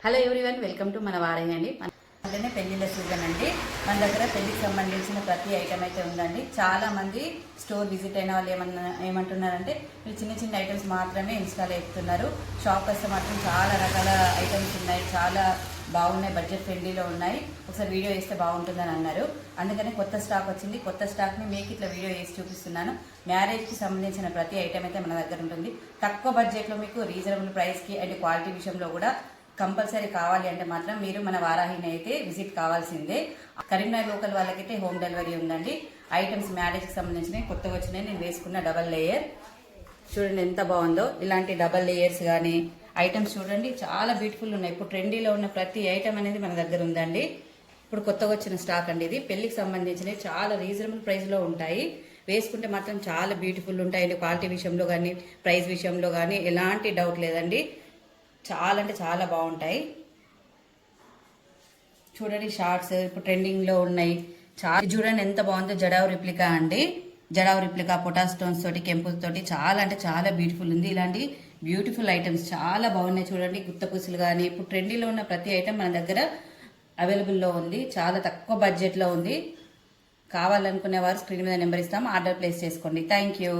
Hello everyone, welcome to మన వారాహి అండి. అంటే పెళ్లిళ్ళ సీజన్ అండి. మన దగ్గర పెళ్లికి సంబంధించిన ప్రతి ఐటమ్ అయితే ఉందండి. చాలా మంది స్టోర్ విజిట్ అయిన వాళ్ళు ఏమంటున్నారంటే మీరు చిన్న చిన్న ఐటమ్స్ మాత్రమే ఇన్స్టాల్ చేస్తున్నారు, షాప్ వస్తే మాత్రం చాలా రకాల ఐటమ్స్ ఉన్నాయి, చాలా బాగున్నాయి, బడ్జెట్ ఫ్రెండ్లీలో ఉన్నాయి, ఒకసారి వీడియో వేస్తే బాగుంటుందని అన్నారు. అందుకని కొత్త స్టాక్ వచ్చింది. కొత్త స్టాక్ని మీకు ఇట్లా వీడియో వేసి చూపిస్తున్నాను. మ్యారేజ్కి సంబంధించిన ప్రతి ఐటమ్ అయితే మన దగ్గర ఉంటుంది. తక్కువ బడ్జెట్లో మీకు రీజనబుల్ ప్రైస్కి అండ్ క్వాలిటీ విషయంలో కూడా కంపల్సరీ కావాలి అంటే మాత్రం మీరు మన వారాహిని అయితే విజిట్ కావాల్సిందే. కరీంనగర్ లోకల్ వాళ్ళకైతే హోమ్ డెలివరీ ఉందండి. ఐటమ్స్ మ్యారేజ్కి సంబంధించినవి కొత్తగా వచ్చినాయి. నేను వేసుకున్న డబల్ లేయర్ చూడండి ఎంత బాగుందో. ఇలాంటి డబల్ లేయర్స్ కానీ ఐటమ్స్ చూడండి చాలా బ్యూటిఫుల్ ఉన్నాయి. ఇప్పుడు ట్రెండీలో ఉన్న ప్రతి ఐటమ్ అనేది మన దగ్గర ఉందండి. ఇప్పుడు కొత్తగా వచ్చిన స్టాక్ అండి ఇది. పెళ్లికి సంబంధించినవి చాలా రీజనబుల్ ప్రైస్లో ఉంటాయి. వేసుకుంటే మాత్రం చాలా బ్యూటిఫుల్ ఉంటాయండి. క్వాలిటీ విషయంలో కానీ ప్రైస్ విషయంలో కానీ ఎలాంటి డౌట్ లేదండి. చాలా అంటే చాలా బాగుంటాయి. చూడండి షార్ట్స్ ఇప్పుడు ట్రెండింగ్లో ఉన్నాయి. చాలా చూడండి ఎంత బాగుందో. జడావు రిప్లికా అండి. జడావు రిప్లికా పొటా స్టోన్స్ తోటి కెంపుల్ తోటి చాలా అంటే చాలా బ్యూటిఫుల్ ఉంది. ఇలాంటి బ్యూటిఫుల్ ఐటమ్స్ చాలా బాగున్నాయి. చూడండి గుత్తపూసలు కానీ ఇప్పుడు ట్రెండింగ్లో ఉన్న ప్రతి ఐటమ్ మన దగ్గర అవైలబుల్లో ఉంది. చాలా తక్కువ బడ్జెట్లో ఉంది. కావాలనుకునే వారు స్క్రీన్ మీద నెంబర్ ఇస్తాం, ఆర్డర్ ప్లేస్ చేసుకోండి. Thank you.